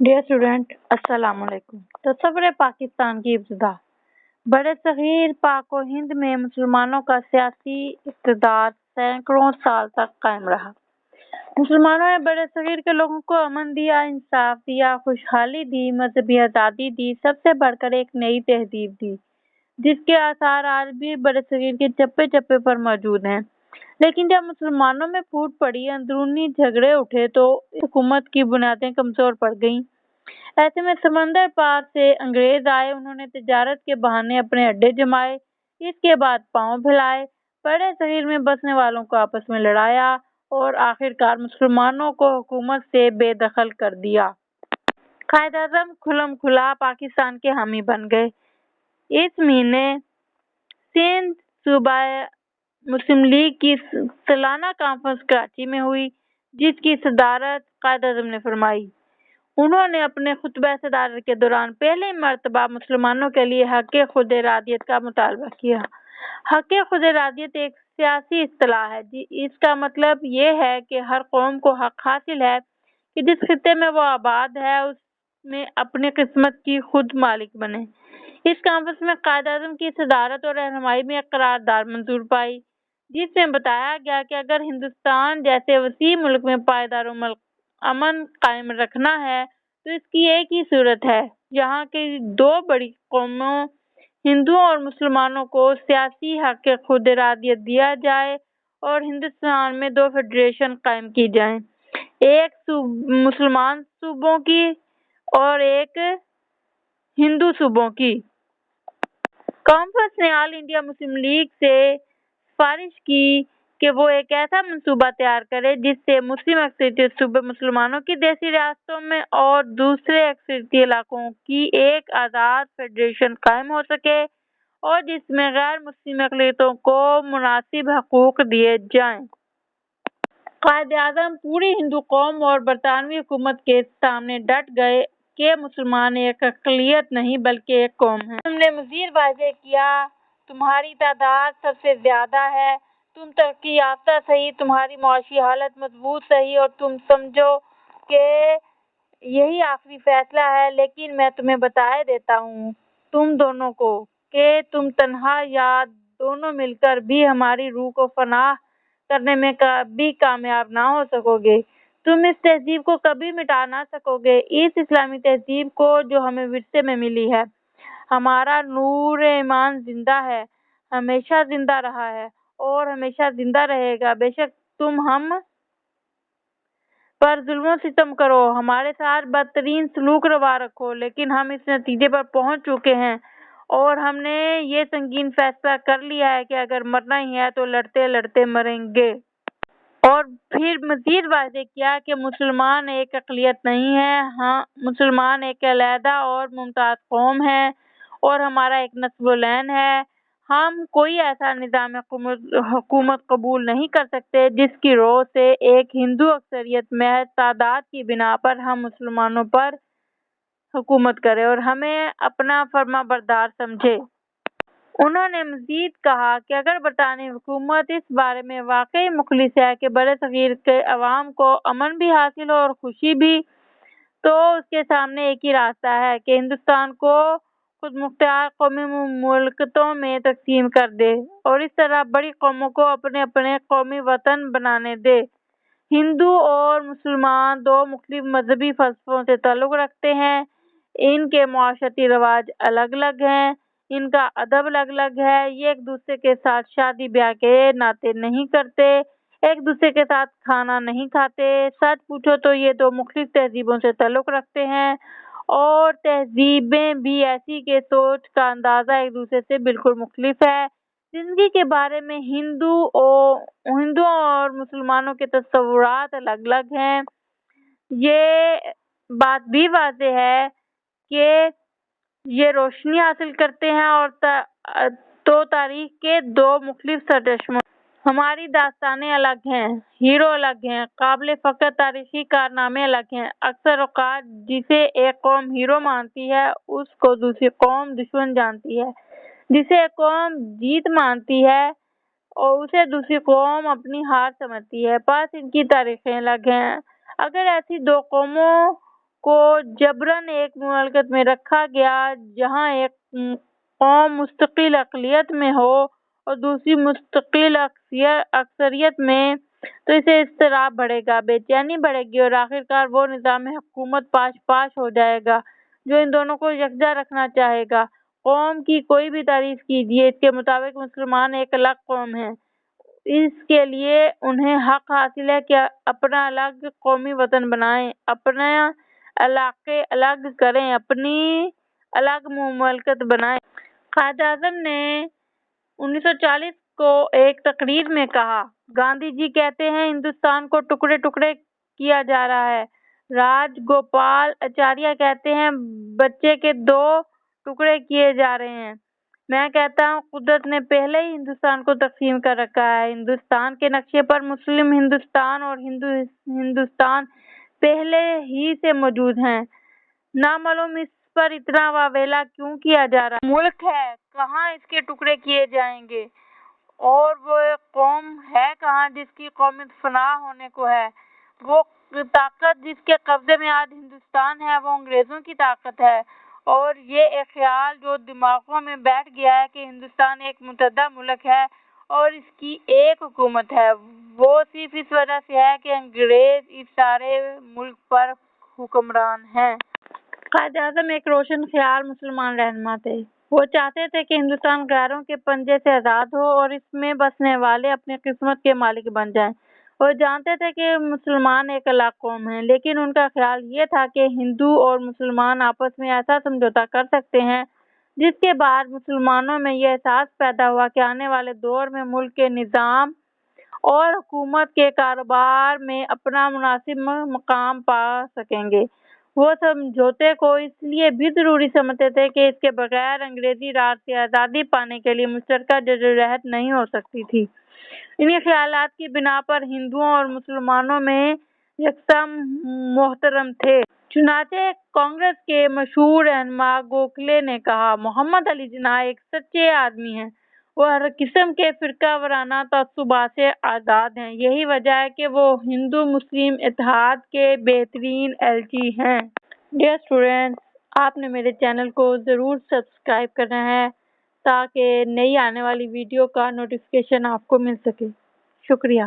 Dear student, अस्सलाम वालेकुम। तस्वुर पाकिस्तान की इब्तिदा। बड़े सगीर पाक व हिंद में मुसलमानों का सियासी इक़्तिदार सैकड़ों साल तक कायम रहा। मुसलमानों ने बड़े सगीर के लोगों को अमन दिया, इंसाफ दिया, खुशहाली दी, मजहबी आज़ादी दी, सबसे बढ़कर एक नई तहजीब दी, जिसके आसार आज भी बड़े सगीर के चप्पे चप्पे पर मौजूद हैं। लेकिन जब मुसलमानों में फूट पड़ी, अंदरूनी झगड़े उठे, तो हुकूमत की बुनियादें कमजोर पड़ गईं। ऐसे में समंदर पार से अंग्रेज आए। उन्होंने तिजारत के बहाने अपने अड्डे जमाए, इसके बाद पांव फैलाए, बड़े शहर में बसने वालों को आपस में लड़ाया और आखिरकार मुसलमानों को हुकूमत से बेदखल कर दिया। कायद-ए-आज़म खुल्लम खुल्ला पाकिस्तान के हामी बन गए। इस महीने सिंध सूबा मुस्लिम लीग की सालाना कॉन्फ्रेंस कराची में हुई, जिसकी सदारत कायद-ए-आज़म ने फरमाई। उन्होंने अपने खुतबा सदारत के दौरान पहली मर्तबा मुसलमानों के लिए हक़ खुद-ए-इरादियत का मुतालबा किया। हक़ खुद-ए-इरादियत एक सियासी इस्तिलाह है। इसका मतलब ये है कि हर कौम को हक़ हासिल है कि जिस खित्ते में वो आबाद है उसमें अपनी किस्मत की खुद मालिक बने। इस कॉन्फ्रेंस में कायद-ए-आज़म की सदारत और रहनुमाई में एक करारदाद मंजूर पाई, जिसमें बताया गया कि अगर हिंदुस्तान जैसे वसी मुल्क में पायदार अमन कायम रखना है तो इसकी एक ही सूरत है, यहाँ की दो बड़ी कौमों हिंदुओं और मुसलमानों को सियासी हक़ खुद-इरादियत दिया जाए और हिंदुस्तान में दो फेडरेशन कायम की जाएं, एक मुसलमान सूबों की और एक हिंदू सूबों की। कॉन्फ्रेंस ने ऑल इंडिया मुस्लिम लीग से सिफारिश की कि वो एक ऐसा मंसूबा तैयार करे जिससे मुस्लिम अक्सरियती सूबे मुसलमानों की देसी रियासतों में और दूसरे अक्सरियती इलाकों की एक आज़ाद फेडरेशन कायम हो सके और जिसमें गैर मुस्लिम अक़लियतों को मुनासिब हकूक़ दिए जाएं। कायद-ए-आज़म पूरी हिंदू कौम और बरतानवी हुकूमत के सामने डट गए कि मुसलमान एक अक़लियत नहीं बल्कि एक कौम है। हमने मज़ीद वाज़ेह किया, तुम्हारी तादाद सबसे ज़्यादा है, तुम तरक्की याफ्ता सही, तुम्हारी मुआशी हालत मजबूत सही और तुम समझो कि यही आखिरी फैसला है, लेकिन मैं तुम्हें बताए देता हूँ तुम दोनों को कि तुम तन्हा या दोनों मिलकर भी हमारी रूह को फनाह करने में कभी कामयाब ना हो सकोगे। तुम इस तहजीब को कभी मिटा ना सकोगे, इस इस्लामी तहजीब को जो हमें विरसे में मिली है। हमारा नूर ईमान जिंदा है, हमेशा जिंदा रहा है और हमेशा जिंदा रहेगा। बेशक तुम हम पर जुल्म सितम करो, हमारे साथ बदतरीन सलूक रवा रखो, लेकिन हम इस नतीजे पर पहुंच चुके हैं और हमने ये संगीन फैसला कर लिया है कि अगर मरना ही है तो लड़ते लड़ते मरेंगे। और फिर मजीद वाज़ेह किया कि मुसलमान एक अक़लियत नहीं है, हाँ, मुसलमान एक अलहदा और मुमताज़ कौम है और हमारा एक नस्ल-ओ-लैन है। हम कोई ऐसा निज़ाम हुकूमत कबूल नहीं कर सकते जिसकी रो से एक हिंदू अक्सरियत महज तादाद की बिना पर हम मुसलमानों पर हुकूमत करे और हमें अपना फर्माबरदार समझे। उन्होंने मजीद कहा कि अगर बरतानी हुकूमत इस बारे में वाकई मुखलिस है कि बड़े सगीर के अवाम को अमन भी हासिल हो और खुशी भी, तो उसके सामने एक ही रास्ता है कि हिंदुस्तान को खुद मुख्तार कौमी मुल्कतों में तकसीम कर दे और इस तरह बड़ी कौमों को अपने अपने कौमी वतन बनाने दे। हिंदू और मुसलमान दो मुख्तलिफ मजहबी फ़लसफ़ों से ताल्लुक़ रखते हैं, इनके मुआशरती रवाज अलग अलग हैं, इनका अदब अलग अलग है, ये एक दूसरे के साथ शादी ब्याह के नाते नहीं करते, एक दूसरे के साथ खाना नहीं खाते। सच पूछो तो ये दो मुख्तलिफ तहजीबों से ताल्लुक़ रखते हैं और तहजीबें भी ऐसी कि सोच का अंदाज़ा एक दूसरे से बिल्कुल मुख्तलिफ है। जिंदगी के बारे में हिंदुओं और मुसलमानों के तस्वुरात अलग अलग हैं। ये बात भी वाज़ेह है कि ये रोशनी हासिल करते हैं और तो तारीख के दो मुख्तलिफ सरचश्मों। हमारी दास्तानें अलग हैं, हीरो अलग हैं, काबिल फ़ख्र तारीखी कारनामे अलग हैं। अक्सर औक़ात जिसे एक कौम हीरो मानती है उसको दूसरी कौम दुश्मन जानती है, जिसे एक कौम जीत मानती है और उसे दूसरी कौम अपनी हार समझती है। बस इनकी तारीखें अलग हैं। अगर ऐसी दो कौमों کو جبراً ایک مملکت میں رکھا گیا جہاں ایک قوم مستقل اقلیت میں ہو اور دوسری مستقل اکثریت میں، تو اسے اضطراب بڑھے گا، بے چینی بڑھے گی اور آخرکار وہ نظام حکومت پاش ہو جائے گا جو ان دونوں کو یکجا رکھنا چاہے گا۔ قوم کی کوئی بھی تعریف کیجیے، اس کے مطابق مسلمان ایک الگ قوم ہیں۔ اس کے لیے انہیں حق حاصل ہے کہ اپنا الگ قومی وطن بنائیں، اپنے علاقے الگ کریں، اپنی الگ مملکت بنائیں۔ قائد اعظم نے 1940 کو ایک تقریر میں کہا، گاندھی جی کہتے ہیں ہندوستان کو ٹکڑے ٹکڑے کیا جا رہا ہے۔ راج گوپال اچاریہ کہتے ہیں بچے کے 2 ٹکڑے کیے جا رہے ہیں۔ میں کہتا ہوں قدرت نے پہلے ہی ہندوستان کو تقسیم کر رکھا ہے۔ ہندوستان کے نقشے پر مسلم ہندوستان اور ہندو ہندوستان پہلے ہی سے موجود ہیں۔ نامعلوم اس پر اتنا واویلا کیوں کیا جا رہا ہے؟ ملک ہے کہاں اس کے ٹکڑے کیے جائیں گے؟ اور وہ قوم ہے کہاں جس کی قومیت فنا ہونے کو ہے؟ وہ طاقت جس کے قبضے میں آج ہندوستان ہے وہ انگریزوں کی طاقت ہے، اور یہ ایک خیال جو دماغوں میں بیٹھ گیا ہے کہ ہندوستان ایک متحدہ ملک ہے اور اس کی ایک حکومت ہے، وہ صرف اس وجہ سے ہے کہ انگریز اس سارے ملک پر حکمران ہیں۔ قائد اعظم ایک روشن خیال مسلمان رہنما تھے۔ وہ چاہتے تھے کہ ہندوستان غیروں کے پنجے سے آزاد ہو اور اس میں بسنے والے اپنی قسمت کے مالک بن جائیں۔ وہ جانتے تھے کہ مسلمان ایک الگ قوم ہیں، لیکن ان کا خیال یہ تھا کہ ہندو اور مسلمان آپس میں ایسا سمجھوتا کر سکتے ہیں جس کے بعد مسلمانوں میں یہ احساس پیدا ہوا کہ آنے والے دور میں ملک کے نظام اور حکومت کے کاروبار میں اپنا مناسب مقام پا سکیں گے۔ وہ سمجھوتے کو اس لیے بھی ضروری سمجھتے تھے کہ اس کے بغیر انگریزی راج سے آزادی پانے کے لیے مشترکہ جدوجہد نہیں ہو سکتی تھی۔ انہی خیالات کی بنا پر ہندوؤں اور مسلمانوں میں یکساں محترم تھے۔ چنانچہ کانگریس کے مشہور رہنما گوکھلے نے کہا، محمد علی جناح ایک سچے آدمی ہیں، وہ ہر قسم کے فرقہ وارانہ تعصبات سے آزاد ہیں۔ یہی وجہ ہے کہ وہ ہندو مسلم اتحاد کے بہترین ایلچی ہیں۔ ڈیئر اسٹوڈینٹس، آپ نے میرے چینل کو ضرور سبسکرائب کرنا ہے تاکہ نئی آنے والی ویڈیو کا نوٹیفیکیشن آپ کو مل سکے۔ شکریہ۔